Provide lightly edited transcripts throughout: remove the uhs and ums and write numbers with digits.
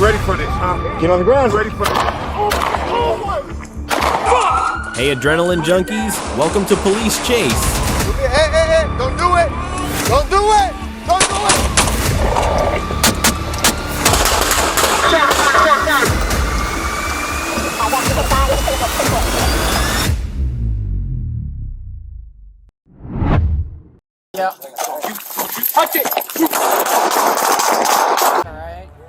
ready for this, huh? Get on the ground. Ready for this. Hey, adrenaline junkies, welcome to Police Chase. Hey, don't do it! Don't do it! Don't do it! Yeah. Touch it!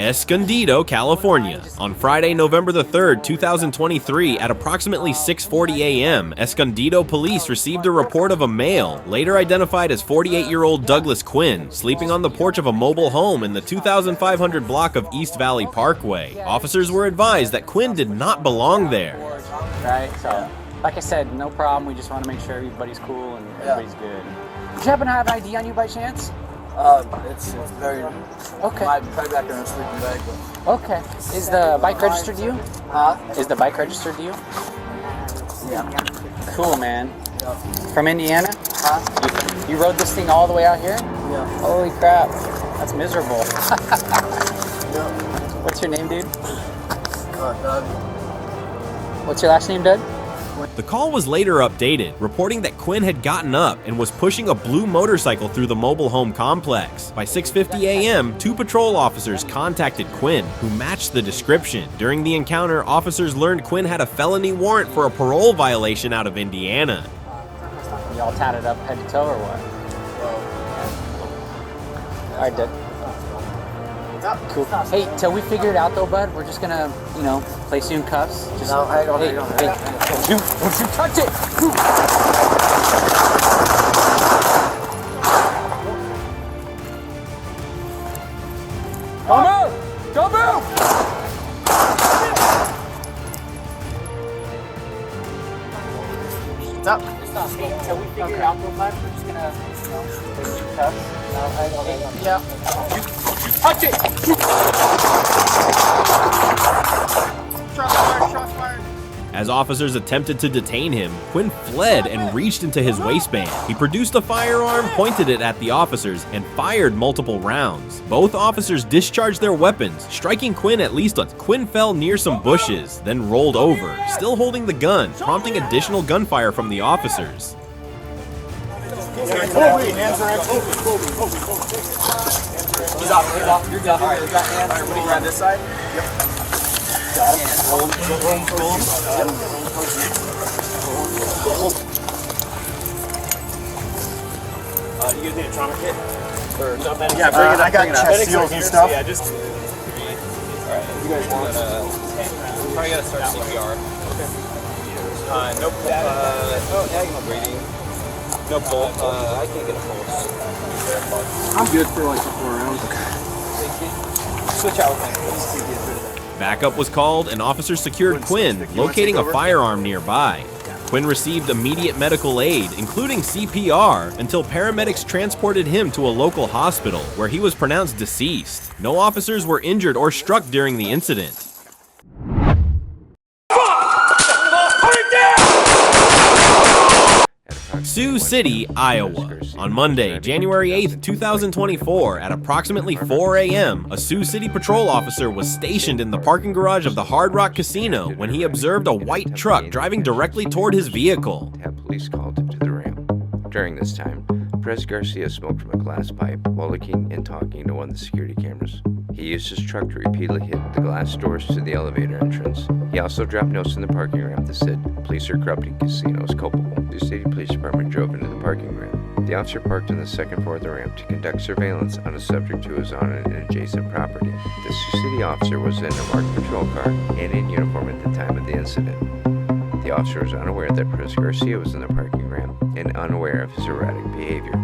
Escondido, California. On Friday, November the 3rd, 2023, at approximately 6:40 a.m., Escondido police received a report of a male, later identified as 48-year-old Douglas Quinn, sleeping on the porch of a mobile home in the 2500 block of East Valley Parkway. Officers were advised that Quinn did not belong there. Right, so, like I said, no problem. We just want to make sure everybody's cool and everybody's good. Do you happen to have an ID on you by chance? It's very... Okay. My back in a sleeping bag. But... Okay. Is the bike registered to you? Huh? Is the bike registered to you? Yeah. Cool, man. Yeah. From Indiana? Huh? You rode this thing all the way out here? Yeah. Holy crap. That's miserable. Yeah. What's your name, dude? Doug. What's your last name, Doug? The call was later updated, reporting that Quinn had gotten up and was pushing a blue motorcycle through the mobile home complex. By 6:50 a.m., 2 patrol officers contacted Quinn, who matched the description. During the encounter, officers learned Quinn had a felony warrant for a parole violation out of Indiana. You all tatted up head to toe or what? All right, Doug. Cool. Hey, till we figure it out though, bud, we're just gonna, place you in cuffs. Just, No, hang on. Don't you touch it! Don't move! Don't move! Stop. Stop. Hey, till we figure it out though, bud, we're just gonna, place you in cuffs. No, hang on. Yeah. Touch it! Shots fired. As officers attempted to detain him, Quinn fled and reached into his waistband. He produced a firearm, pointed it at the officers, and fired multiple rounds. Both officers discharged their weapons, striking Quinn at least once. Quinn fell near some bushes, then rolled over, still holding the gun, prompting additional gunfire from the officers. He's off. You're done. All right, you got hands. All right, what do you got this side? Yep. Got him. Roll him. Do you guys need a trauma kit? Or something? Yeah, bring it up. I got chest seals and stuff. Yeah, just... Alright, you guys want... Probably gotta start CPR. Okay. No pulse. Diagonal breathing. No pulse. I can't get a pulse. I'm good for like 4 rounds. Switch out with me. Backup was called and officers secured Quinn, locating a firearm nearby. Quinn received immediate medical aid, including CPR, until paramedics transported him to a local hospital, where he was pronounced deceased. No officers were injured or struck during the incident. Sioux City, Iowa. On Monday, January 8th, 2024, at approximately 4 a.m., a Sioux City patrol officer was stationed in the parking garage of the Hard Rock Casino when he observed a white truck driving directly toward his vehicle. Have police called him to the ramp. During this time, Perez Garcia smoked from a glass pipe while looking and talking to one of the security cameras. He used his truck to repeatedly hit the glass doors to the elevator entrance. He also dropped notes in the parking ramp that said, "Police are corrupting casinos culpable." The City Police Department drove into the parking ramp. The officer parked on the second floor of the ramp to conduct surveillance on a subject who was on an adjacent property. The Sioux City officer was in a marked patrol car and in uniform at the time of the incident. The officer was unaware that Perez Garcia was in the parking ramp and unaware of his erratic behavior.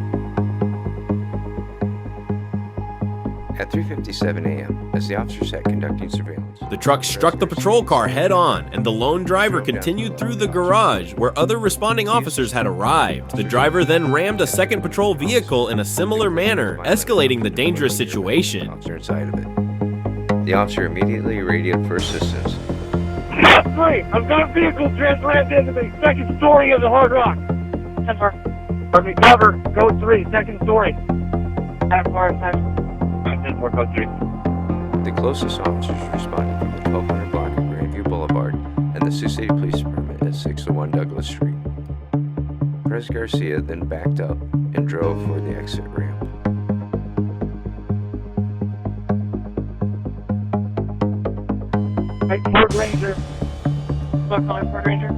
At 3:57 a.m., as the officer sat conducting surveillance, The truck struck the patrol car head-on, and the lone driver continued through the garage where other responding officers had arrived. The driver then rammed a second patrol vehicle in a similar manner, escalating the dangerous situation. Officer inside of it. The officer immediately radioed for assistance. 3, I've got a vehicle transferred into the second story of the Hard Rock. Cover, code 3, second story. 10-4, code 3. The The closest officers responded from the 1200 block of Grandview Boulevard and the Sioux City Police Department at 601 Douglas Street. Perez Garcia then backed up and drove for the exit ramp. White Ford Ranger. Fuck on Ford Ranger.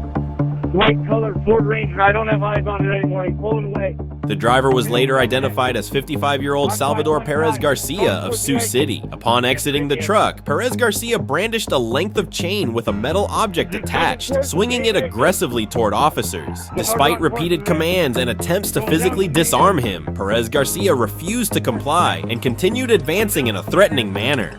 White colored Ford Ranger. I don't have eyes on it anymore. He's pulling away. The driver was later identified as 55-year-old Salvador Perez Garcia of Sioux City. Upon exiting the truck, Perez Garcia brandished a length of chain with a metal object attached, swinging it aggressively toward officers. Despite repeated commands and attempts to physically disarm him, Perez Garcia refused to comply and continued advancing in a threatening manner.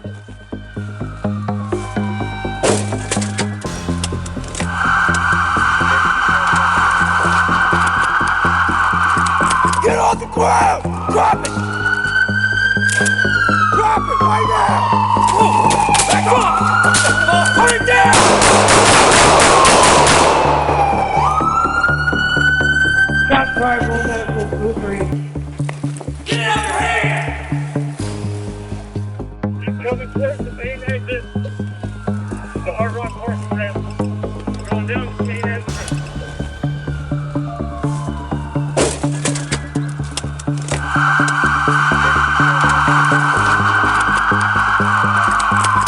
Get on the ground! Drop it! Drop it right now! Back off! Put it down! Shot fired, roll medical, blue 3. Get it out of your hand! Just coming towards the main exit. The Hard Rock Horse ramp. Going down the main exit.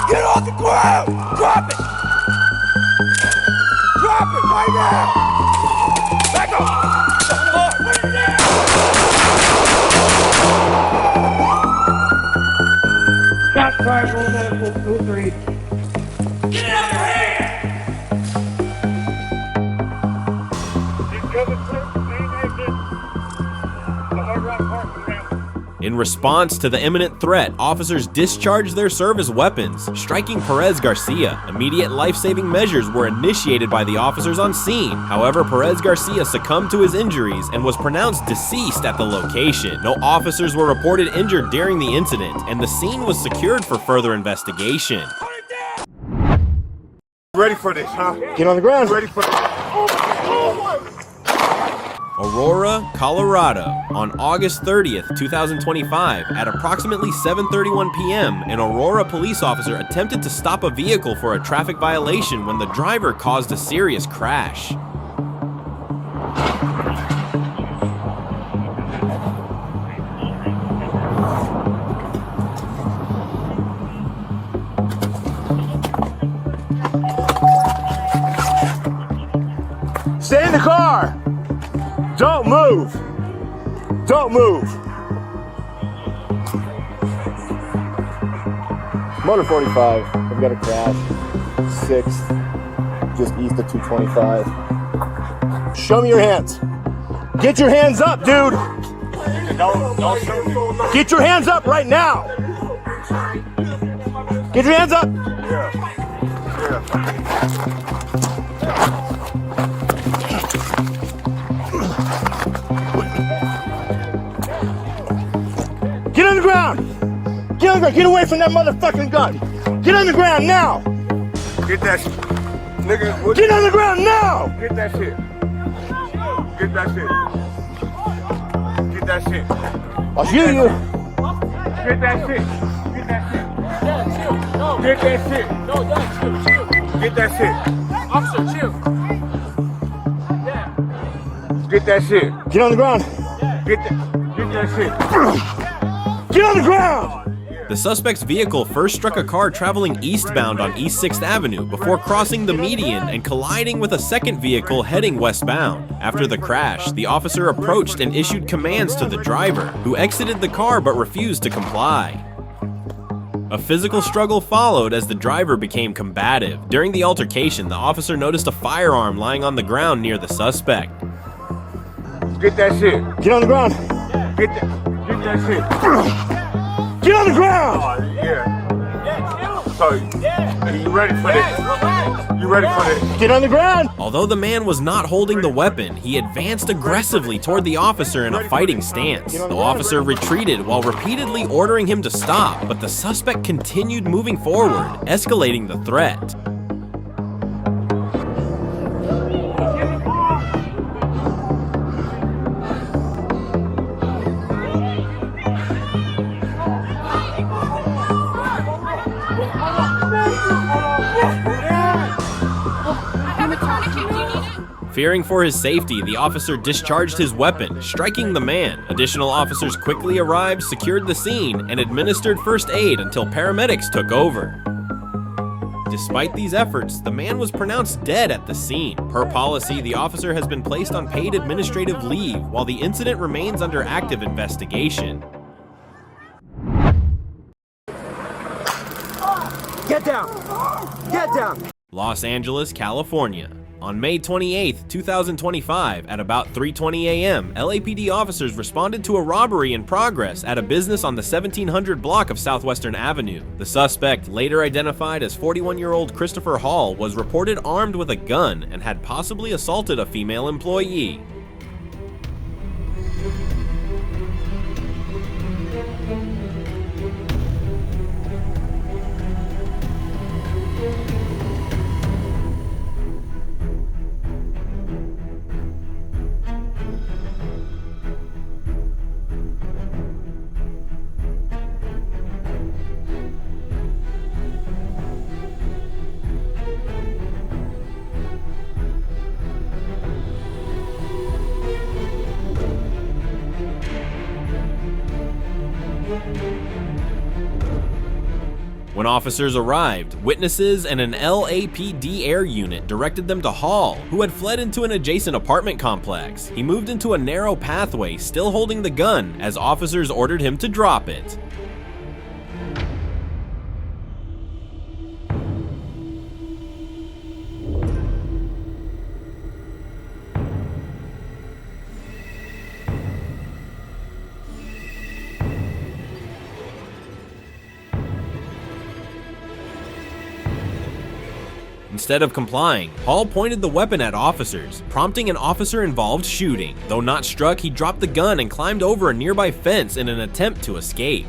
Get on the ground! Drop it! Drop it right now! Back off! Put it down! Shot fired, roll medical, blue 3. Get it out of your hand! Just coming towards the main exit. The Hard Rock Horse ramp. In response to the imminent threat, officers discharged their service weapons, striking Perez Garcia. Immediate life-saving measures were initiated by the officers on scene. However, Perez Garcia succumbed to his injuries and was pronounced deceased at the location. No officers were reported injured during the incident, and the scene was secured for further investigation. Ready for this, huh? Get on the ground. Ready for this. Aurora, Colorado, on August 30th, 2025, at approximately 7:31 p.m., an Aurora police officer attempted to stop a vehicle for a traffic violation when the driver caused a serious crash. Stay in the car! Don't move! Don't move! Motor 45, I've got a crash. 6th, just east of 225. Show me your hands. Get your hands up, dude! Don't shoot me. Get your hands up right now! Get your hands up! Get on the ground! Get on the ground! Get away from that motherfucking gun! Get on the ground now! Get that shit. Nigga, what? Get on the ground now! Get that shit. Get that shit. Get that shit. I'll shoot you! Get that shit. Get that shit. Get that shit. No, Dad, chill. Get that shit. Officer, chill. Get that shit. Get on the ground! Get that shit. Get on the ground! The suspect's vehicle first struck a car traveling eastbound on East 6th Avenue before crossing the median and colliding with a second vehicle heading westbound. After the crash, the officer approached and issued commands to the driver, who exited the car but refused to comply. A physical struggle followed as the driver became combative. During the altercation, the officer noticed a firearm lying on the ground near the suspect. Get that shit. Get on the ground! Get that shit. Get on the ground! Yeah. So, you ready for this? You ready for this? Get on the ground! Although the man was not holding the weapon, he advanced aggressively toward the officer in a fighting stance. The officer retreated while repeatedly ordering him to stop, but the suspect continued moving forward, escalating the threat. Fearing for his safety, the officer discharged his weapon, striking the man. Additional officers quickly arrived, secured the scene, and administered first aid until paramedics took over. Despite these efforts, the man was pronounced dead at the scene. Per policy, the officer has been placed on paid administrative leave while the incident remains under active investigation. Get down! Get down! Los Angeles, California. On May 28, 2025, at about 3:20 a.m., LAPD officers responded to a robbery in progress at a business on the 1700 block of Southwestern Avenue. The suspect, later identified as 41-year-old Christopher Hall, was reported armed with a gun and had possibly assaulted a female employee. When officers arrived, witnesses and an LAPD air unit directed them to Hall, who had fled into an adjacent apartment complex. He moved into a narrow pathway, still holding the gun, as officers ordered him to drop it. Instead of complying, Hall pointed the weapon at officers, prompting an officer-involved shooting. Though not struck, he dropped the gun and climbed over a nearby fence in an attempt to escape.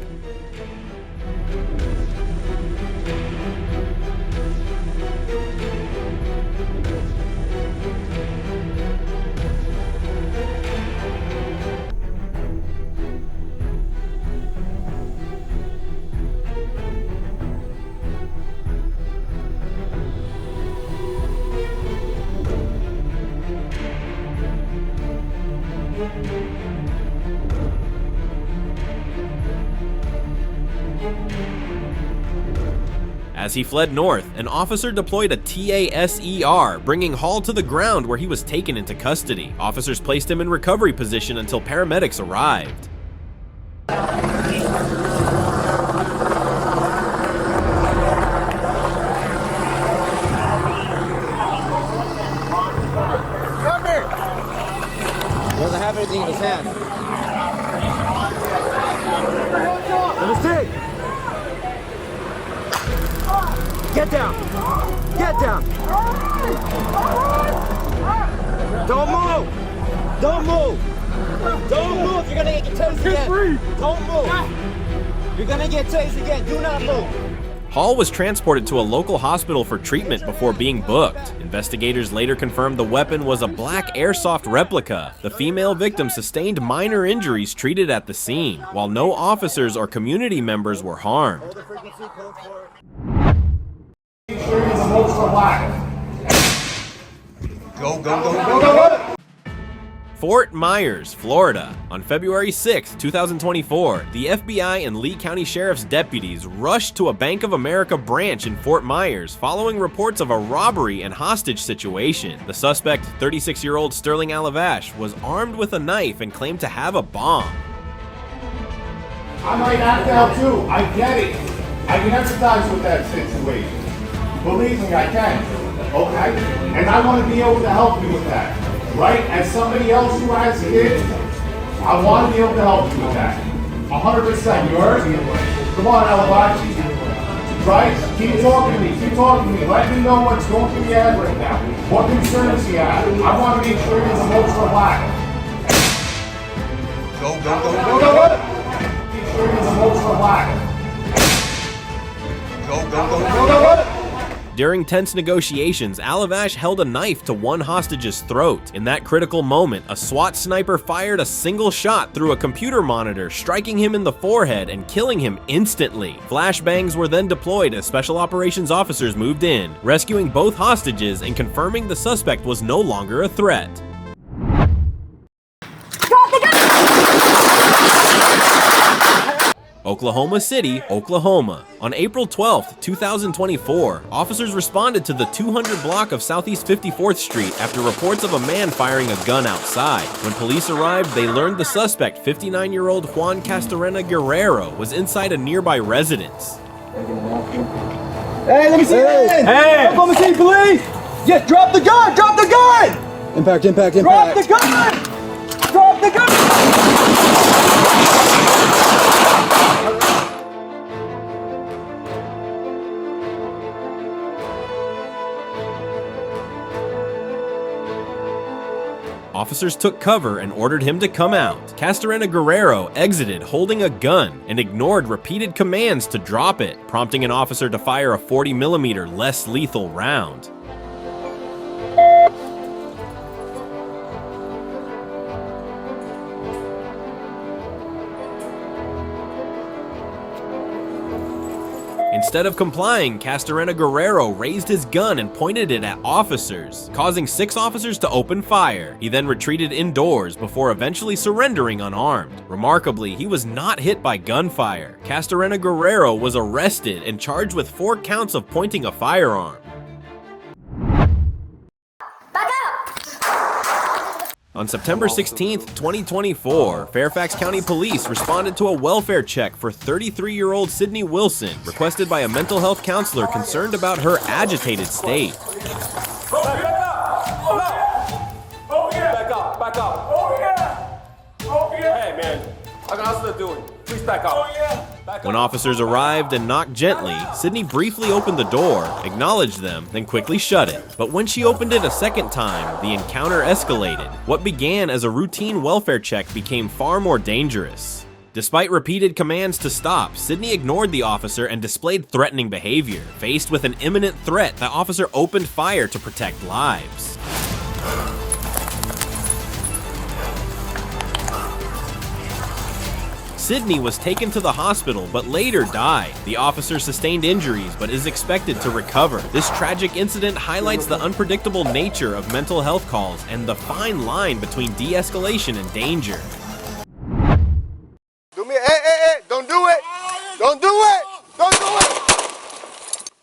As he fled north, an officer deployed a TASER, bringing Hall to the ground where he was taken into custody. Officers placed him in recovery position until paramedics arrived. Doesn't have anything in his hand. Let me see. Get down! Get down! Don't move! Don't move! Don't move! You're gonna get tased again! Don't move! You're gonna get tased again! Do not move! Hall was transported to a local hospital for treatment before being booked. Investigators later confirmed the weapon was a black airsoft replica. The female victim sustained minor injuries treated at the scene, while no officers or community members were harmed. Go. Fort Myers, Florida. On February 6, 2024, the FBI and Lee County Sheriff's deputies rushed to a Bank of America branch in Fort Myers following reports of a robbery and hostage situation. The suspect, 36-year-old Sterling Alavash, was armed with a knife and claimed to have a bomb. I might act out too. I get it. I can empathize with that situation. Believe me, I can. Okay? And I want to be able to help you with that. Right? As somebody else who has kids, I want to be able to help you with that. 100%. You heard me? Come on, Alabachi. Right? Keep talking to me. Keep talking to me. Let me know what's going through your head right now. What concerns you have. I want to make sure you're the most relaxed. Go. Make sure you're the most relaxed. Go. During tense negotiations, Alavash held a knife to one hostage's throat. In that critical moment, a SWAT sniper fired a single shot through a computer monitor, striking him in the forehead and killing him instantly. Flashbangs were then deployed as special operations officers moved in, rescuing both hostages and confirming the suspect was no longer a threat. Oklahoma City, Oklahoma. On April 12, 2024, officers responded to the 200 block of Southeast 54th Street after reports of a man firing a gun outside. When police arrived, they learned the suspect, 59-year-old Juan Castorena Guerrero, was inside a nearby residence. Hey, let me see your hands! Hey! Oklahoma City Police! Yes, drop the gun! Drop the gun! Impact, impact, impact. Drop the gun! Drop the gun! Officers took cover and ordered him to come out. Castorena Guerrero exited holding a gun and ignored repeated commands to drop it, prompting an officer to fire a 40mm less lethal round. Instead of complying, Castorena Guerrero raised his gun and pointed it at officers, causing 6 officers to open fire. He then retreated indoors before eventually surrendering unarmed. Remarkably, he was not hit by gunfire. Castorena Guerrero was arrested and charged with 4 counts of pointing a firearm. On September 16, 2024, Fairfax County Police responded to a welfare check for 33-year-old Sydney Wilson, requested by a mental health counselor concerned about her agitated state. Back up. Oh yeah. Hey man, how's that doing? Please back up. Oh yeah. When officers arrived and knocked gently, Sydney briefly opened the door, acknowledged them, then quickly shut it. But when she opened it a second time, the encounter escalated. What began as a routine welfare check became far more dangerous. Despite repeated commands to stop, Sydney ignored the officer and displayed threatening behavior. Faced with an imminent threat, the officer opened fire to protect lives. Sydney was taken to the hospital but later died. The officer sustained injuries but is expected to recover. This tragic incident highlights the unpredictable nature of mental health calls and the fine line between de-escalation and danger. Hey, don't do it! Don't do it! Don't do it!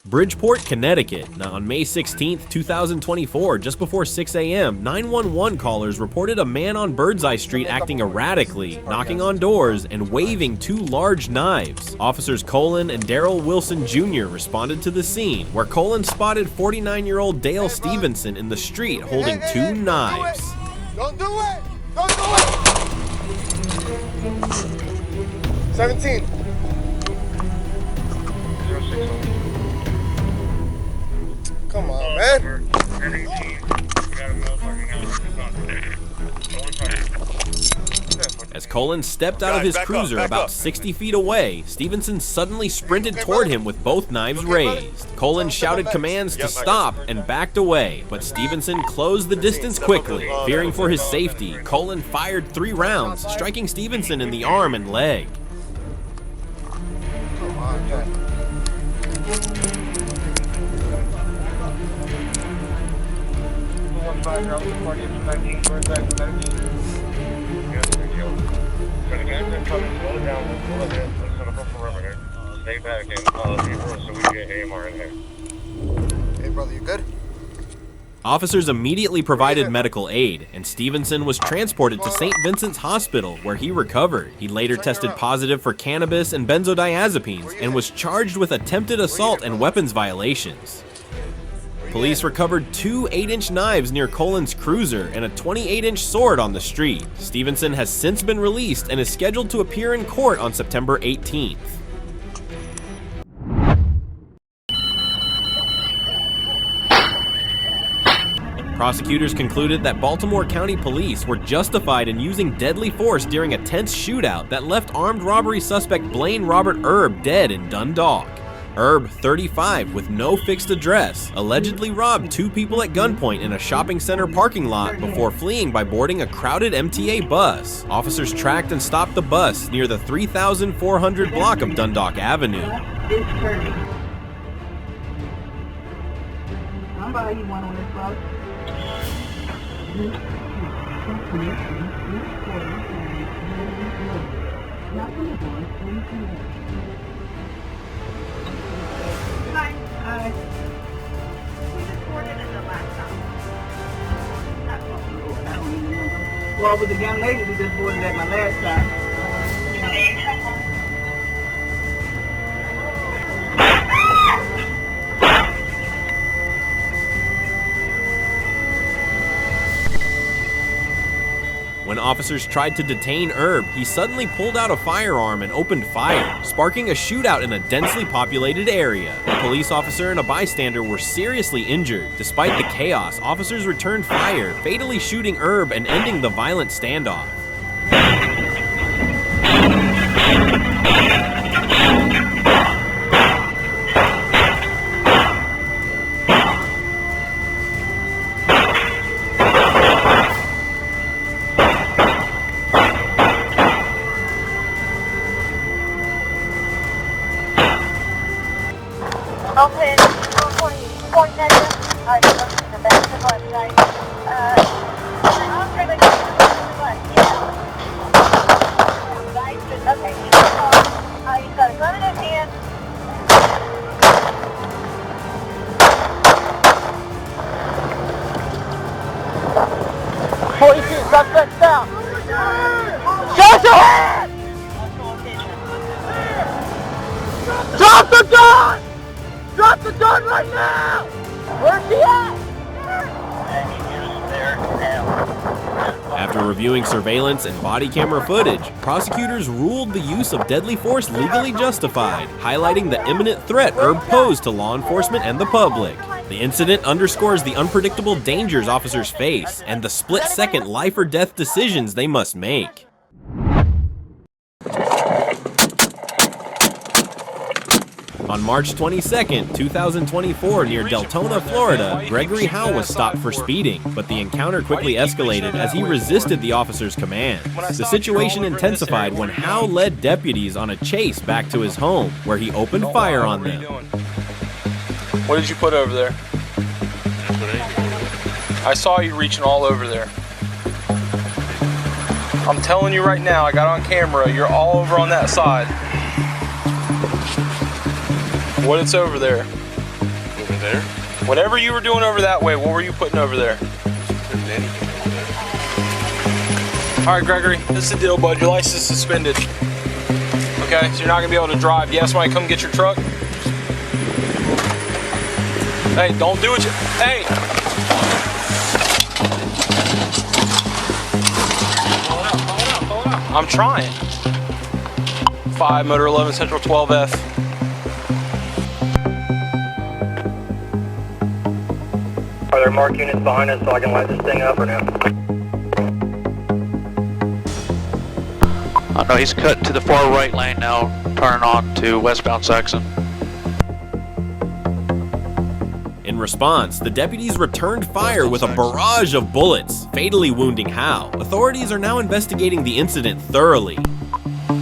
Bridgeport, Connecticut. Now, on May 16, 2024, just before 6 a.m., 911 callers reported a man on Birdseye Street acting erratically, knocking on doors, and waving 2 large knives. Officers Colin and Daryl Wilson Jr. responded to the scene, where Colin spotted 49-year-old Dale Stevenson in the street holding 2 knives. Don't do it! Don't do it! 17. 06. Come on, man. As Colin stepped out of his cruiser about 60 feet away, Stevenson suddenly sprinted toward him with both knives raised. Colin shouted commands to stop and backed away, but Stevenson closed the distance quickly. Fearing for his safety, Colin fired 3 rounds, striking Stevenson in the arm and leg. Hey, brother, you good? Officers immediately provided medical aid, and Stevenson was transported to St. Vincent's Hospital, where he recovered. He later tested positive for cannabis and benzodiazepines and was charged with attempted assault and weapons violations. Police recovered 2 8-inch knives near Colin's cruiser and a 28-inch sword on the street. Stevenson has since been released and is scheduled to appear in court on September 18th. Prosecutors concluded that Baltimore County Police were justified in using deadly force during a tense shootout that left armed robbery suspect Blaine Robert Erb dead in Dundalk. Herb, 35, with no fixed address, allegedly robbed 2 people at gunpoint in a shopping center parking lot before fleeing by boarding a crowded MTA bus. Officers tracked and stopped the bus near the 3400 block of Dundalk Avenue. Somebody went on this bus. Well, with the young lady who just boarded at my last stop. When officers tried to detain Herb, he suddenly pulled out a firearm and opened fire, sparking a shootout in a densely populated area. A police officer and a bystander were seriously injured. Despite the chaos, officers returned fire, fatally shooting Herb and ending the violent standoff. Open 420 negative. Alright, go to the back to the left side. I'm trying to go to the left. Yeah. Okay. He's got a gun in his hand. Police shoot, suspect down. Show your hand! Drop the gun! Drop the gun right now! Where's he at? After reviewing surveillance and body camera footage, prosecutors ruled the use of deadly force legally justified, highlighting the imminent threat Herb posed to law enforcement and the public. The incident underscores the unpredictable dangers officers face and the split-second life-or-death decisions they must make. On March 22, 2024, near Deltona, Florida, Gregory Howe was stopped for speeding, but the encounter quickly escalated as he resisted the officer's commands. The situation intensified when Howe led deputies on a chase back to his home, where he opened fire on them. What did you put over there? I saw you reaching all over there. I'm telling you right now, I got on camera, you're all over on that side. What it's over there? Over there? Whatever you were doing over that way, what were you putting over there? Alright, Gregory, this is the deal, bud. Your license is suspended. Okay, so you're not gonna be able to drive. You have somebody come get your truck? Hey, don't do it. Hey! Pull it out. I'm trying. 5 Motor 11 Central 12F. Are there marked units behind us so I can light this thing up or no? No, he's cut to the far right lane now, turning on to westbound Saxon. In response, the deputies returned fire with a barrage of bullets, fatally wounding Howe. Authorities are now investigating the incident thoroughly.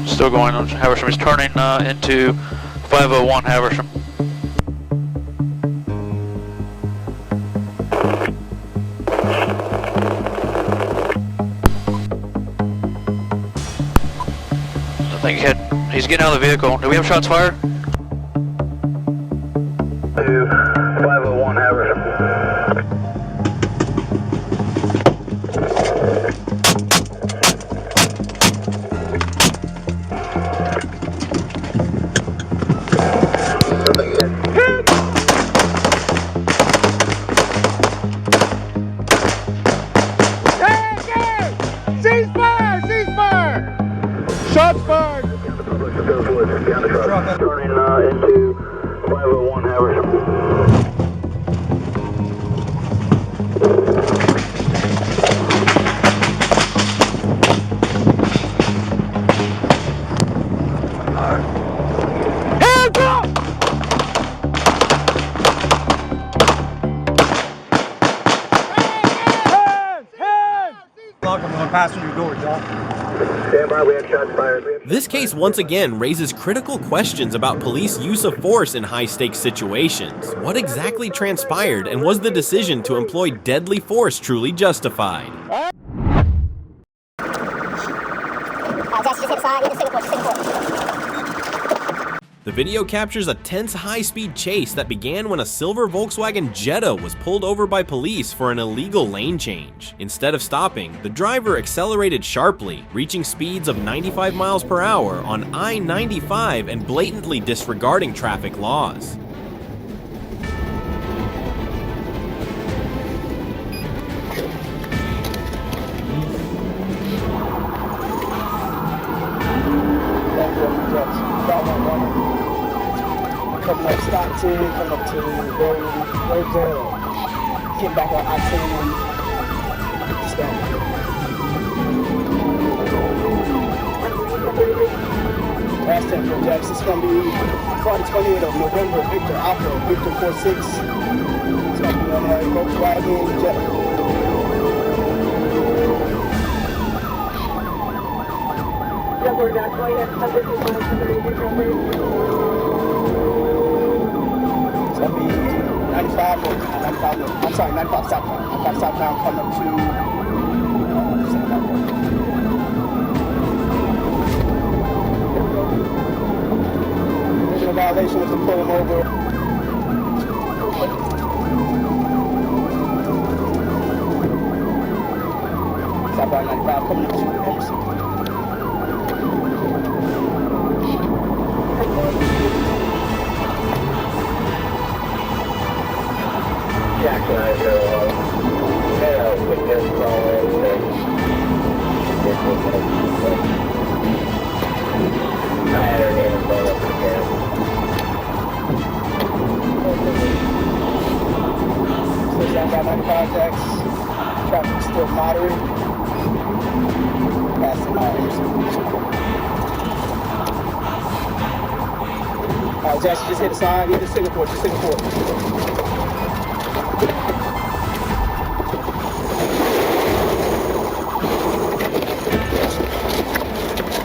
Still going on Haversham. He's turning into 501 Haversham. I think he's getting out of the vehicle. Do we have shots fired? 501 Haversham. Shots fired! Turning into 501 Haversham. Hands up! passenger door, John. Stand by, we have shots fired. This case once again raises critical questions about police use of force in high-stakes situations. What exactly transpired, and was the decision to employ deadly force truly justified? The video captures a tense high-speed chase that began when a silver Volkswagen Jetta was pulled over by police for an illegal lane change. Instead of stopping, the driver accelerated sharply, reaching speeds of 95 miles per hour on I-95 and blatantly disregarding traffic laws. Coming up Stockton, coming up to Roselle, getting back on I-10, last 10 for Jax. It's going to be Friday 28th of November, Victor Alpha, Victor 46. It's going to be on a Volkswagen Jetta. It's going to be 95 southbound. 95 southbound coming up to there's a violation of the pull him over. Southbound 95 coming up to Emerson. Jackson, I witness I had her name blown up again. So southbound 95 Jax, traffic still moderate. Passing by Emerson. Alright, Jackson, just hit the sign. Hit the Singapore.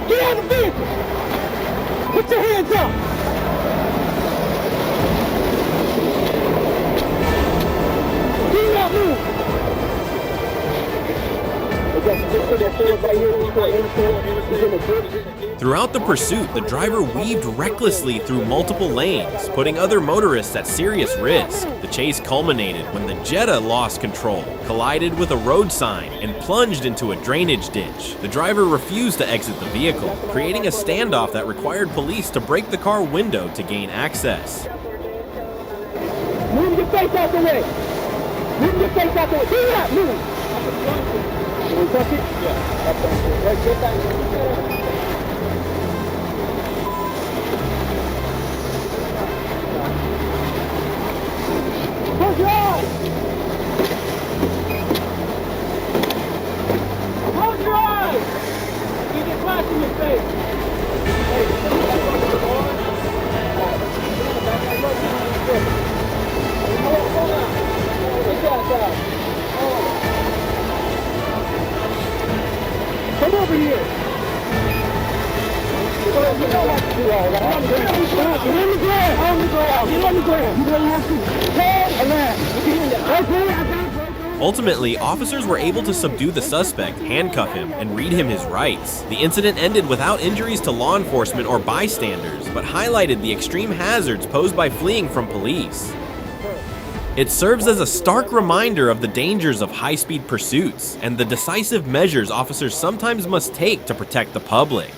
Get out of the vehicle! Put your hands up! Do not move! Throughout the pursuit, the driver weaved recklessly through multiple lanes, putting other motorists at serious risk. The chase culminated when the Jetta lost control, collided with a road sign, and plunged into a drainage ditch. The driver refused to exit the vehicle, creating a standoff that required police to break the car window to gain access. Move your face out the way! Move your face out the way! Do not move! Can we touch it? Yeah. Let's get back. Close your eyes! Close your eyes! You get flash in your face! Hold on. Get that out. Come over here. You don't have to do all that. On the ground. Get on the ground. Get on the ground. You don't have to. Turn around. Ultimately, officers were able to subdue the suspect, handcuff him, and read him his rights. The incident ended without injuries to law enforcement or bystanders, but highlighted the extreme hazards posed by fleeing from police. It serves as a stark reminder of the dangers of high-speed pursuits and the decisive measures officers sometimes must take to protect the public.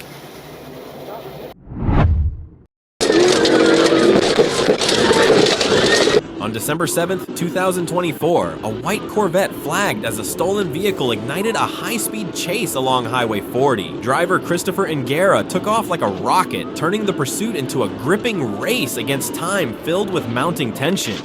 On December 7th, 2024, a white Corvette flagged as a stolen vehicle ignited a high-speed chase along Highway 40. Driver Christopher Ingera took off like a rocket, turning the pursuit into a gripping race against time filled with mounting tension.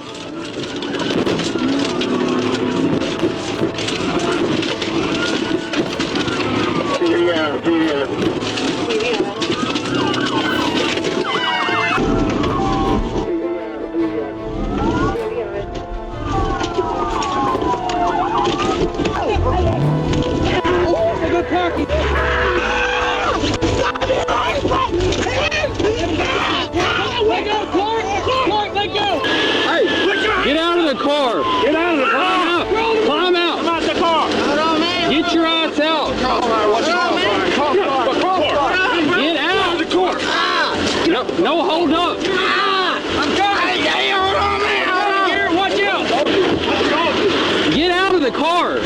Clark, let go! Hey, get out of the car! Get out of the car! Climb out! I'm out the car! Get your ass out! Get out! No, hold up! I'm coming! Hey, hold on, man! Watch out! Get out of the car!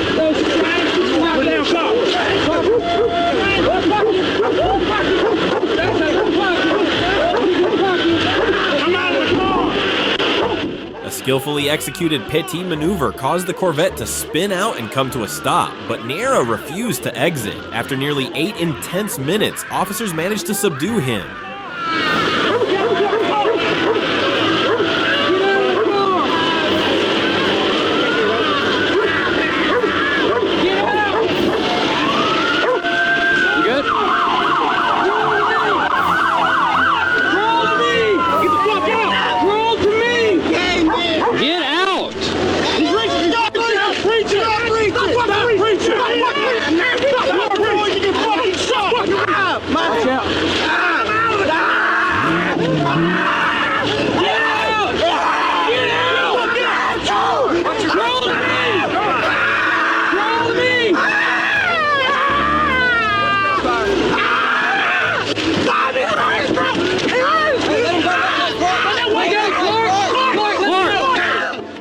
A skillfully executed pit team maneuver caused the Corvette to spin out and come to a stop, but Nera refused to exit. After nearly 8 intense minutes, officers managed to subdue him.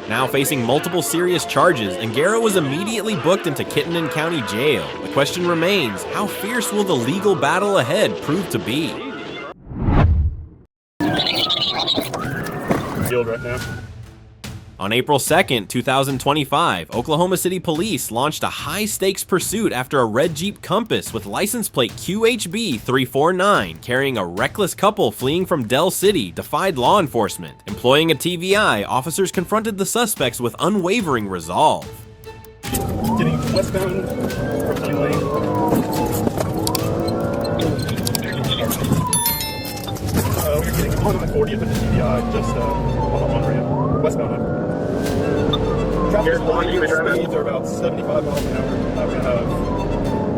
Now facing multiple serious charges, Angara was immediately booked into Chittenden County Jail. The question remains, how fierce will the legal battle ahead prove to be? Right now. On April 2nd, 2025, Oklahoma City Police launched a high-stakes pursuit after a red Jeep Compass with license plate QHB 349 carrying a reckless couple fleeing from Del City defied law enforcement. Employing a TVI, officers confronted the suspects with unwavering resolve. Getting westbound, Brooklyn Lane. We're getting on the 40th of the TVI, just on the on-ramp, westbound up. Traffic speeds are about 75 miles an hour. We're going to have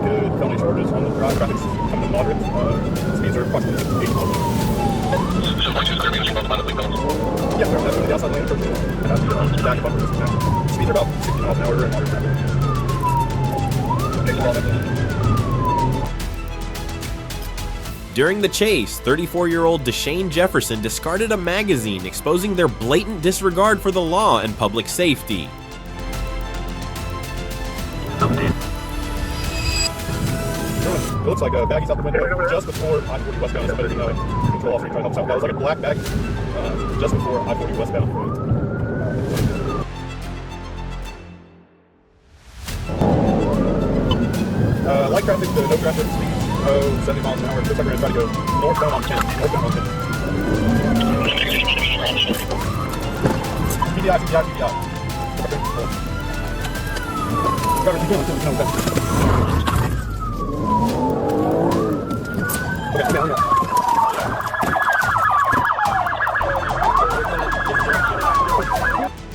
good felony charges on the drive. Traffic's coming to moderate. Speeds are approximately 80 miles an hour. Yeah, we're definitely the outside lane approach. And that's the back bumper distance now. Speeds are about 60 miles an hour in moderate traffic. During the chase, 34-year-old Deshane Jefferson discarded a magazine exposing their blatant disregard for the law and public safety. It looks like a baggy's out the window just before I-40 westbound. Somebody control officer trying to help us out. That was like a black baggy just before I-40 westbound. Light traffic to no traffic speeds. 70 miles an hour. It looks like we're going to try to go northbound on 10. Northbound on 10. TBI.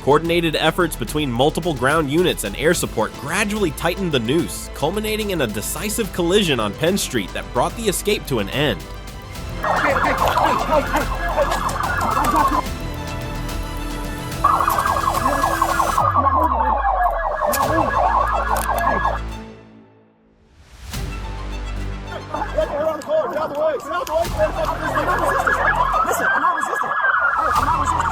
Coordinated efforts between multiple ground units and air support gradually tightened the noose, culminating in a decisive collision on Penn Street that brought the escape to an end. Listen, I'm not resisting. I'm not resisting.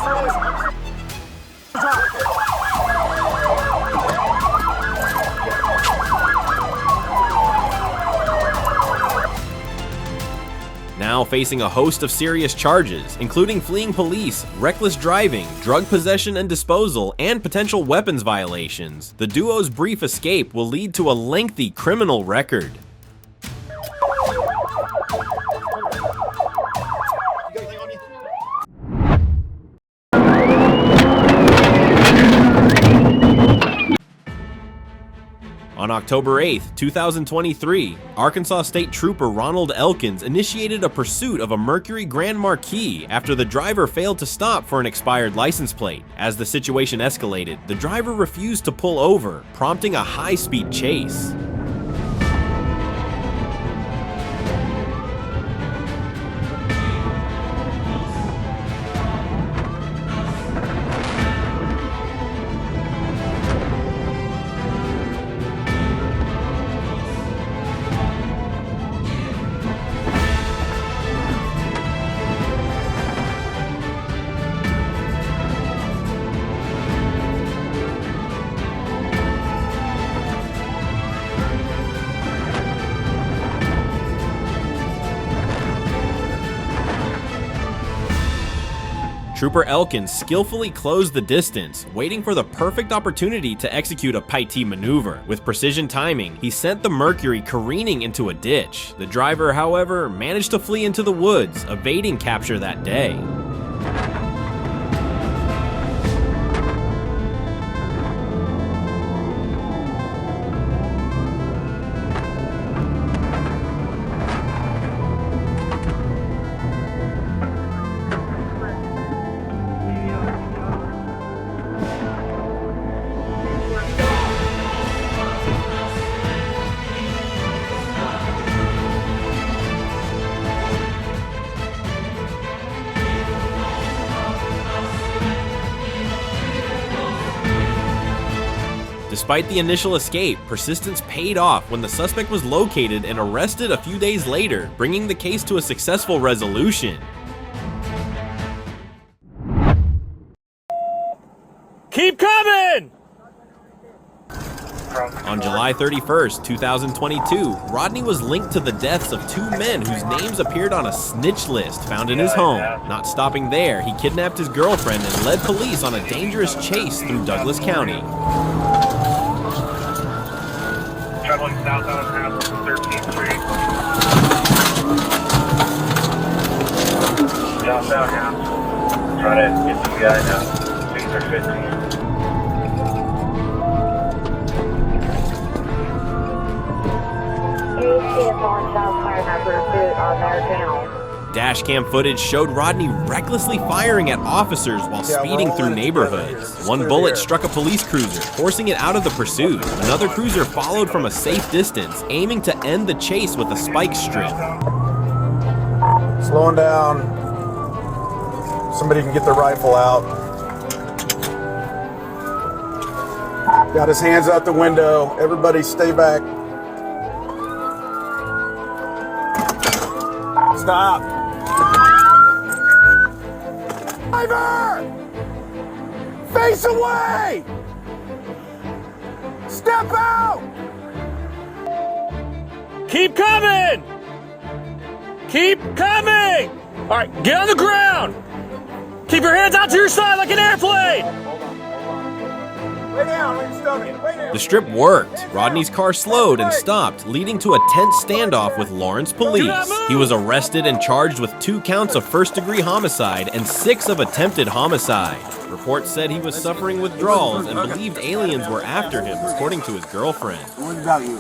Now facing a host of serious charges, including fleeing police, reckless driving, drug possession and disposal, and potential weapons violations, the duo's brief escape will lead to a lengthy criminal record. On October 8, 2023, Arkansas State Trooper Ronald Elkins initiated a pursuit of a Mercury Grand Marquis after the driver failed to stop for an expired license plate. As the situation escalated, the driver refused to pull over, prompting a high-speed chase. Trooper Elkins skillfully closed the distance, waiting for the perfect opportunity to execute a Paiti maneuver. With precision timing, he sent the Mercury careening into a ditch. The driver, however, managed to flee into the woods, evading capture that day. Despite the initial escape, persistence paid off when the suspect was located and arrested a few days later, bringing the case to a successful resolution. Keep coming! On July 31st, 2022, Rodney was linked to the deaths of two men whose names appeared on a snitch list found in his home. Not stopping there, he kidnapped his girlfriend and led police on a dangerous chase through Douglas County. Traveling southbound half from 13th Street. Southbound half. Try to get some guy now. Things are 15. Dashcam footage showed Rodney recklessly firing at officers while speeding through neighborhoods. One bullet struck a police cruiser, forcing it out of the pursuit. Another cruiser followed from a safe distance, aiming to end the chase with a spike strip. Slowing down. Somebody can get their rifle out. Got his hands out the window. Everybody stay back. Stop. Driver! Face away! Step out! Keep coming! Keep coming! All right, get on the ground! Keep your hands out to your side like an airplane! Lay down, lay your stomach. Lay down. The strip worked. Rodney's car slowed and stopped, leading to a tense standoff with Lawrence police. He was arrested and charged with 2 counts of first-degree homicide and 6 of attempted homicide. Reports said he was suffering withdrawals and believed aliens were after him, according to his girlfriend. What about you?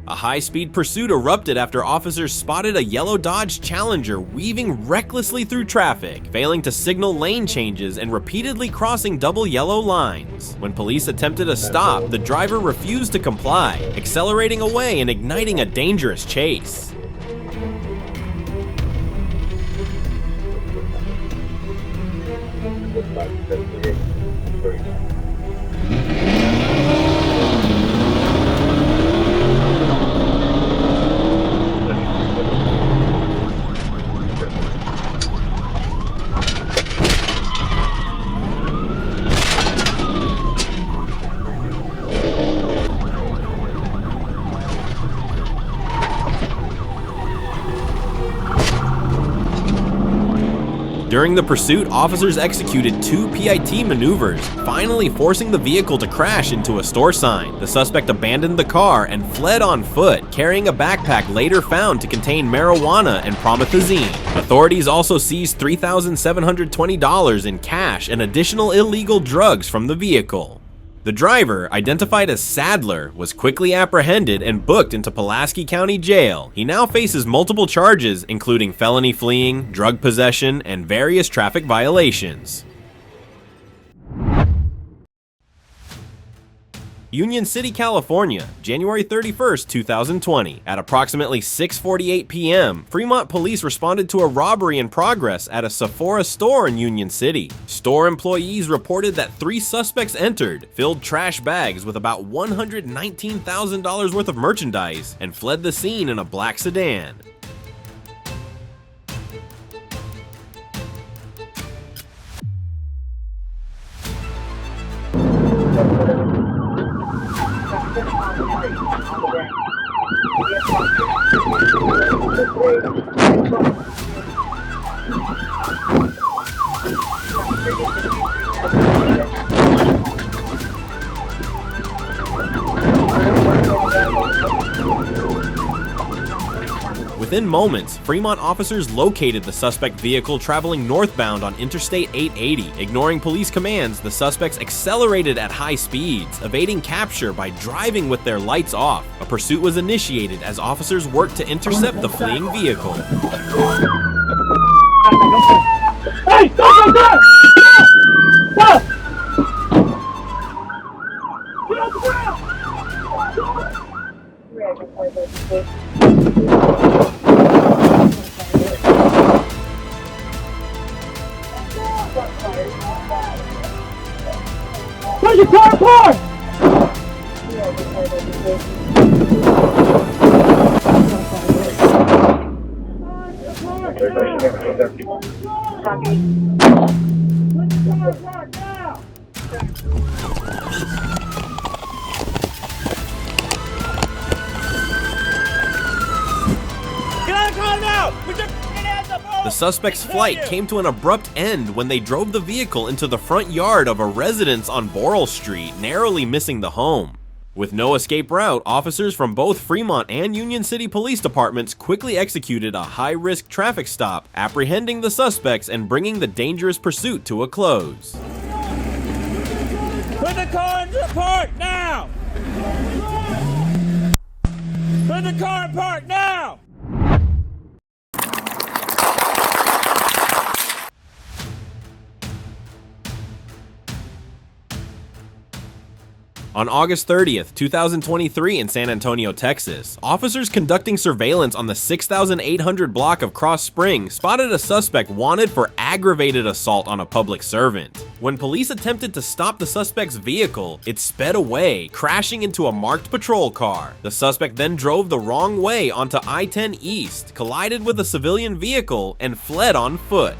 A high-speed pursuit erupted after officers spotted a yellow Dodge Challenger weaving recklessly through traffic, failing to signal lane changes and repeatedly crossing double yellow lines. When police attempted a stop, the driver refused to comply, accelerating away and igniting a dangerous chase. During the pursuit, officers executed 2 PIT maneuvers, finally forcing the vehicle to crash into a store sign. The suspect abandoned the car and fled on foot, carrying a backpack later found to contain marijuana and promethazine. Authorities also seized $3,720 in cash and additional illegal drugs from the vehicle. The driver, identified as Sadler, was quickly apprehended and booked into Pulaski County Jail. He now faces multiple charges, including felony fleeing, drug possession, and various traffic violations. Union City, California, January 31st, 2020. At approximately 6:48 p.m., Fremont police responded to a robbery in progress at a Sephora store in Union City. Store employees reported that 3 suspects entered, filled trash bags with about $119,000 worth of merchandise, and fled the scene in a black sedan. Within moments, Fremont officers located the suspect vehicle traveling northbound on Interstate 880. Ignoring police commands, the suspects accelerated at high speeds, evading capture by driving with their lights off. A pursuit was initiated as officers worked to intercept the fleeing vehicle. Hey, stop! Stop! Stop! Get off the ground! Where's your car parked? The suspect's flight came to an abrupt end when they drove the vehicle into the front yard of a residence on Boral Street, narrowly missing the home. With no escape route, officers from both Fremont and Union City Police Departments quickly executed a high-risk traffic stop, apprehending the suspects and bringing the dangerous pursuit to a close. Put the car in park now! Put the car in park now! On August 30th, 2023 in San Antonio, Texas, officers conducting surveillance on the 6800 block of Cross Spring spotted a suspect wanted for aggravated assault on a public servant. When police attempted to stop the suspect's vehicle, it sped away, crashing into a marked patrol car. The suspect then drove the wrong way onto I-10 East, collided with a civilian vehicle, and fled on foot.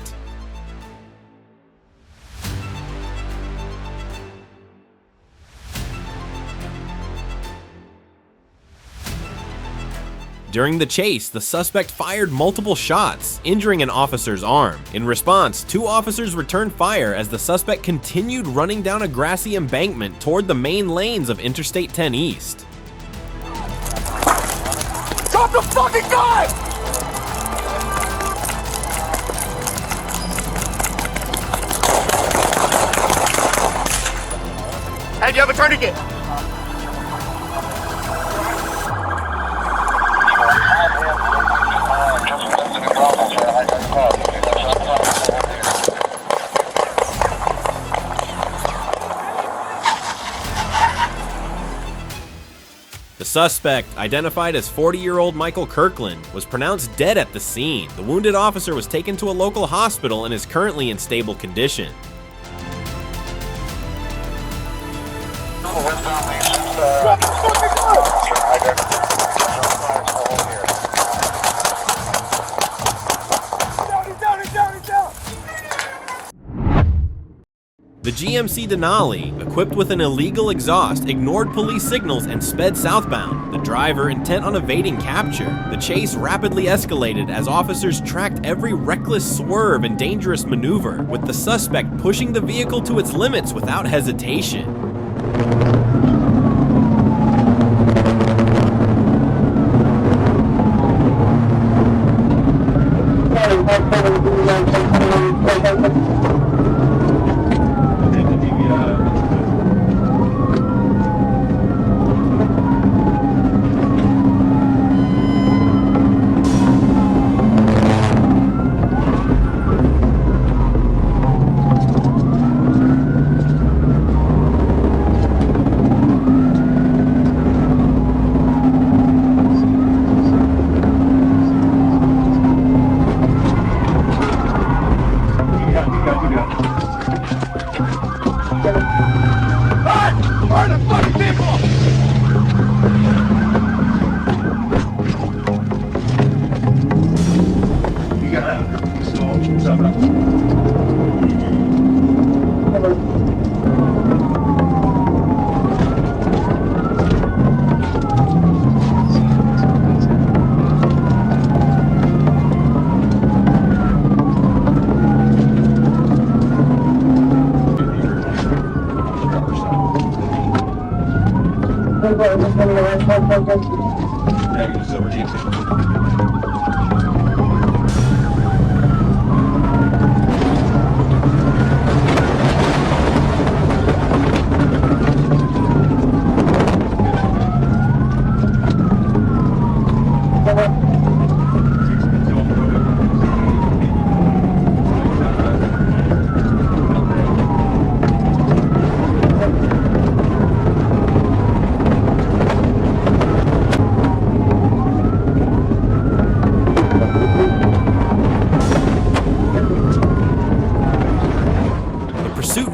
During the chase, the suspect fired multiple shots, injuring an officer's arm. In response, 2 officers returned fire as the suspect continued running down a grassy embankment toward the main lanes of Interstate 10 East. Drop the fucking gun! Hey, do you have a tourniquet? The suspect, identified as 40-year-old Michael Kirkland, was pronounced dead at the scene. The wounded officer was taken to a local hospital and is currently in stable condition. The GMC Denali, equipped with an illegal exhaust, ignored police signals and sped southbound, the driver intent on evading capture. The chase rapidly escalated as officers tracked every reckless swerve and dangerous maneuver, with the suspect pushing the vehicle to its limits without hesitation.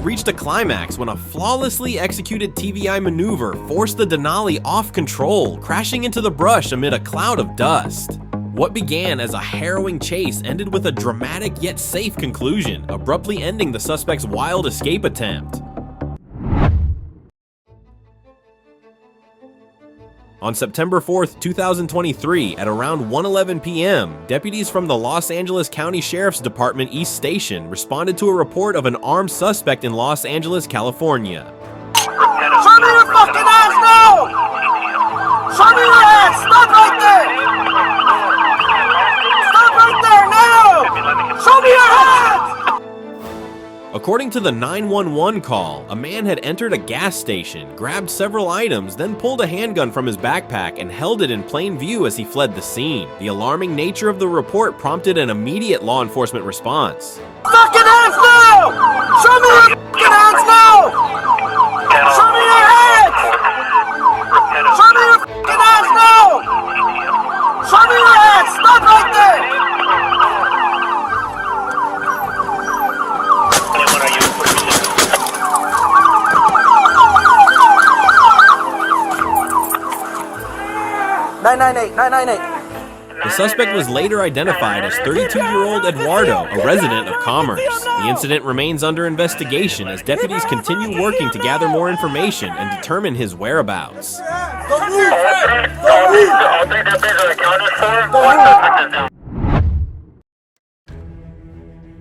Reached a climax when a flawlessly executed TVI maneuver forced the Denali off control, crashing into the brush amid a cloud of dust. What began as a harrowing chase ended with a dramatic yet safe conclusion, abruptly ending the suspect's wild escape attempt. On September 4th, 2023, at around 1:11 p.m., deputies from the Los Angeles County Sheriff's Department East Station responded to a report of an armed suspect in Los Angeles, California. Show me your fucking ass now! Show me your ass! Stop right there! Stop right there now! Show me your ass! According to the 911 call, a man had entered a gas station, grabbed several items, then pulled a handgun from his backpack and held it in plain view as he fled the scene. The alarming nature of the report prompted an immediate law enforcement response. Fucking hands now! Show me your fucking hands now! Show me your hands! Show me your fucking hands now! Show me your hands! Stop right there! The suspect was later identified as 32-year-old Eduardo, a resident of Commerce. The incident remains under investigation as deputies continue working to gather more information and determine his whereabouts.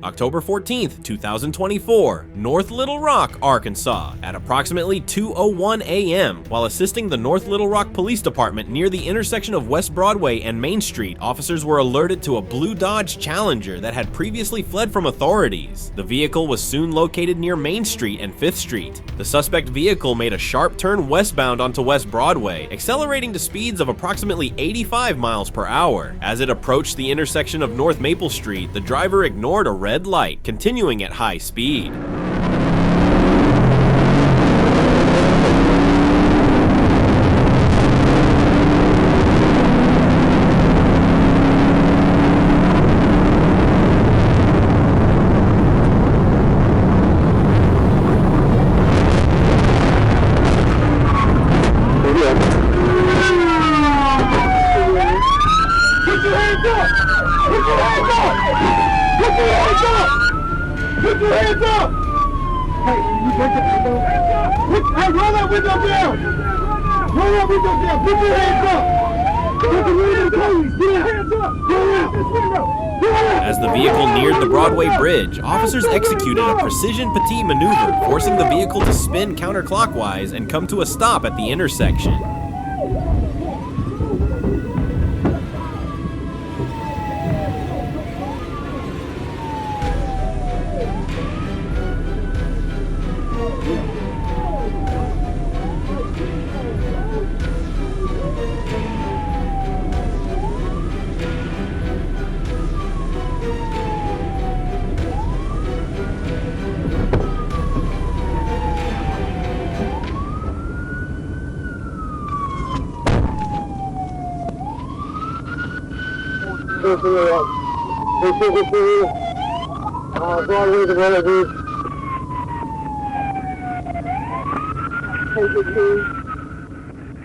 October 14th, 2024, North Little Rock, Arkansas, at approximately 2:01 a.m. While assisting the North Little Rock Police Department near the intersection of West Broadway and Main Street, officers were alerted to a blue Dodge Challenger that had previously fled from authorities. The vehicle was soon located near Main Street and 5th Street. The suspect vehicle made a sharp turn westbound onto West Broadway, accelerating to speeds of approximately 85 miles per hour. As it approached the intersection of North Maple Street, the driver ignored a red light, continuing at high speed. As the vehicle neared the Broadway Bridge, officers executed a precision petit maneuver, forcing the vehicle to spin counterclockwise and come to a stop at the intersection.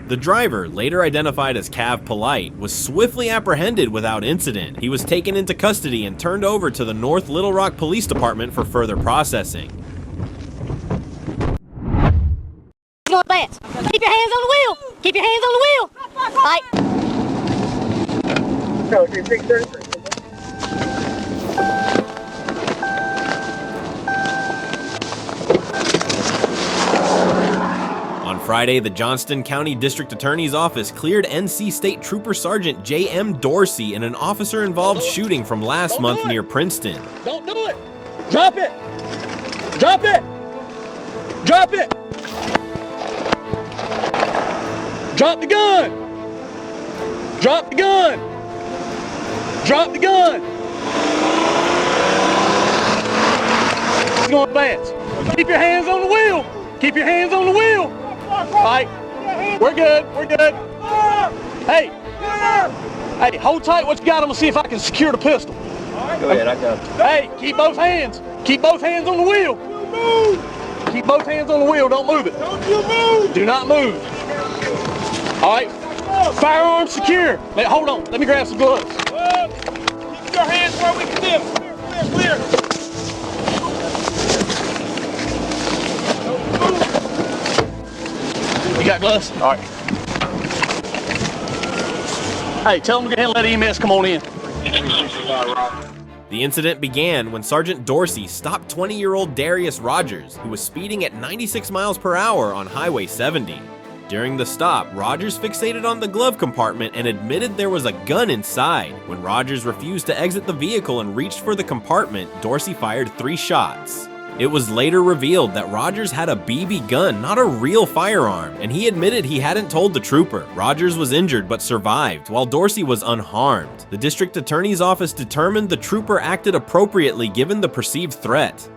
The driver, later identified as Cav Polite, was swiftly apprehended without incident. He was taken into custody and turned over to the North Little Rock Police Department for further processing. Going fast. Keep your hands on the wheel. Keep your hands on the wheel. All right. On Friday, the Johnston County District Attorney's Office cleared NC State Trooper Sergeant J.M. Dorsey in an officer-involved shooting from last month near Princeton. Don't do it! Drop it! Drop it! Drop it! Drop the gun! Drop the gun! Drop the gun! It's going to advance. Keep your hands on the wheel! Keep your hands on the wheel! All right, we're good, we're good. Hey, hey, hold tight what you got. I'm gonna see if I can secure the pistol. Go ahead, I got it. Hey, keep both hands. Keep both hands on the wheel. Keep both hands on the wheel, don't move it. Don't you move! Do not move. All right, firearm secure. Hold on, let me grab some gloves. Keep your hands where we can live. Clear. You got gloves? All right. Hey, tell them to go ahead and let EMS come on in. The incident began when Sergeant Dorsey stopped 20-year-old Darius Rogers, who was speeding at 96 miles per hour on Highway 70. During the stop, Rogers fixated on the glove compartment and admitted there was a gun inside. When Rogers refused to exit the vehicle and reached for the compartment, Dorsey fired 3 shots. It was later revealed that Rogers had a BB gun, not a real firearm, and he admitted he hadn't told the trooper. Rogers was injured but survived, while Dorsey was unharmed. The district attorney's office determined the trooper acted appropriately given the perceived threat.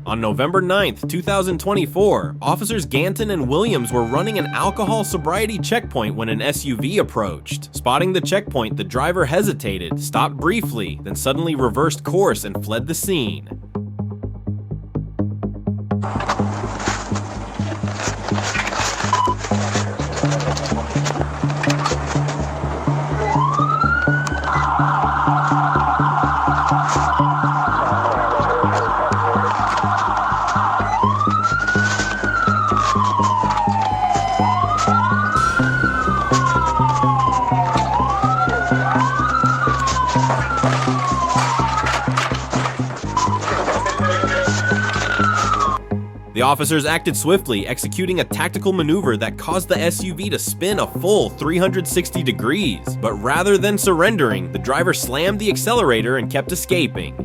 On November 9th, 2024, officers Ganton and Williams were running an alcohol sobriety checkpoint when an SUV approached. Spotting the checkpoint, the driver hesitated, stopped briefly, then suddenly reversed course and fled the scene. The officers acted swiftly, executing a tactical maneuver that caused the SUV to spin a full 360 degrees. But rather than surrendering, the driver slammed the accelerator and kept escaping.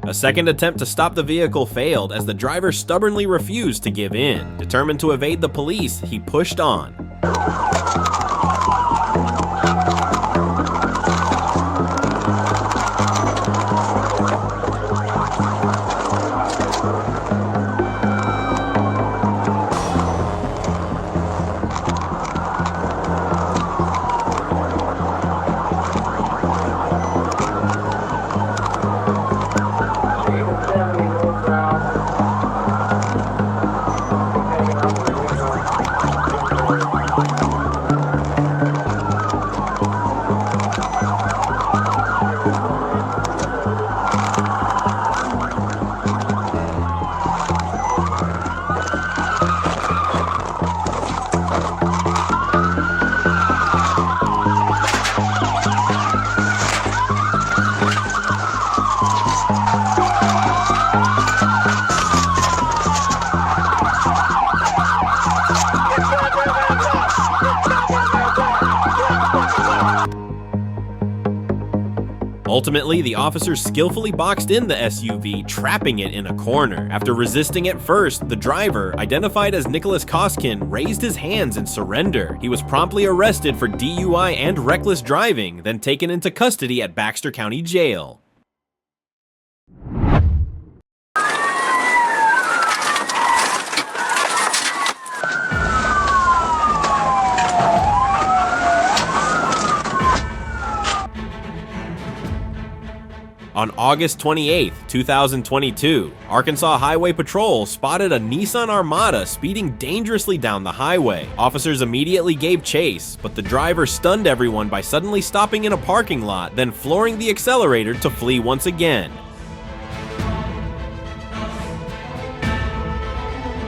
A second attempt to stop the vehicle failed as the driver stubbornly refused to give in. Determined to evade the police, he pushed on. Ultimately, the officers skillfully boxed in the SUV, trapping it in a corner. After resisting at first, the driver, identified as Nicholas Koskin, raised his hands in surrender. He was promptly arrested for DUI and reckless driving, then taken into custody at Baxter County Jail. On August 28, 2022, Arkansas Highway Patrol spotted a Nissan Armada speeding dangerously down the highway. Officers immediately gave chase, but the driver stunned everyone by suddenly stopping in a parking lot, then flooring the accelerator to flee once again.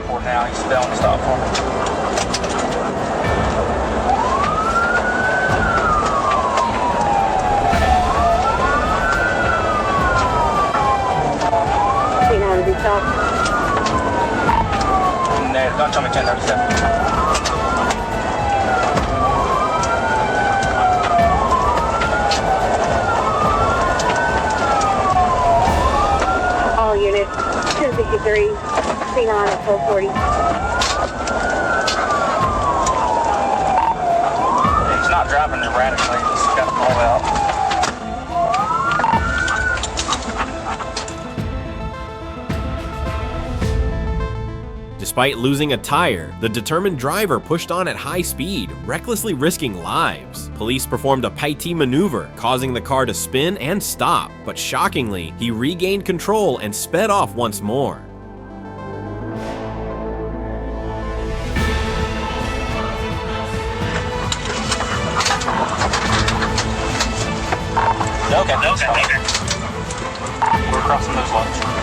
For now, he's still on stop for me. Don't tell me 1037. All units, 1053, C9 at 1240. He's not driving erratically, he's got to pull out. Despite losing a tire, the determined driver pushed on at high speed, recklessly risking lives. Police performed a Paiti maneuver, causing the car to spin and stop, but shockingly, he regained control and sped off once more. Okay. We're crossing those lines.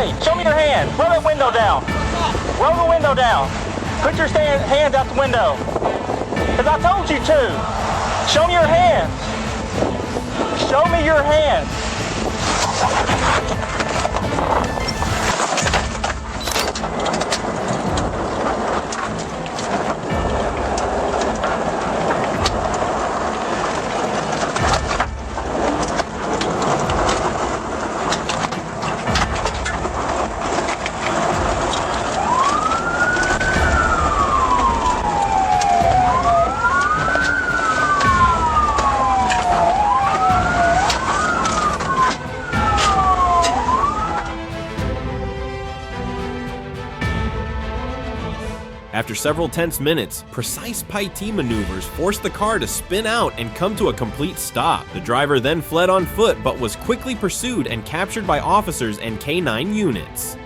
Hey, show me your hand. Roll that window down. Roll the window down. Put your hands out the window. Because I told you to. Show me your hands. Show me your hands. After several tense minutes, precise Paiti maneuvers forced the car to spin out and come to a complete stop. The driver then fled on foot but was quickly pursued and captured by officers and K9 units.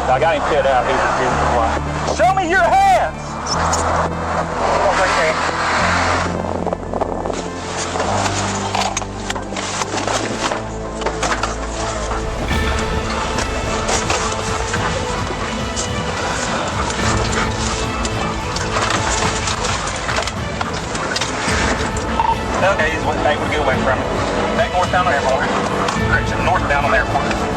I got him fit out. He's show me your hands. Oh, right there. Okay, he's able to get away from it. Back northbound on airport. Correction, northbound on airport.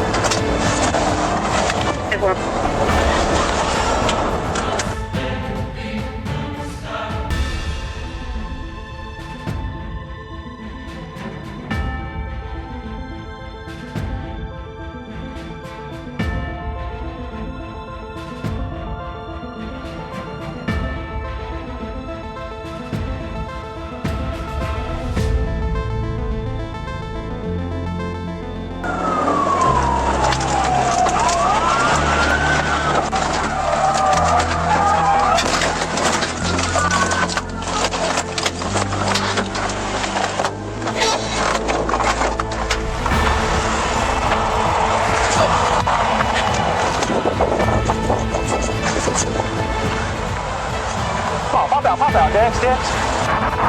accidents.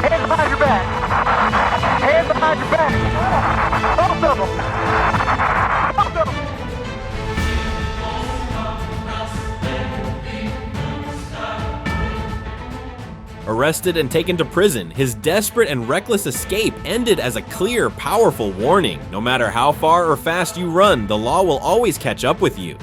Hands behind your back. Hands behind your back. Both of them. Both of them. Arrested and taken to prison, his desperate and reckless escape ended as a clear, powerful warning. No matter how far or fast you run, the law will always catch up with you.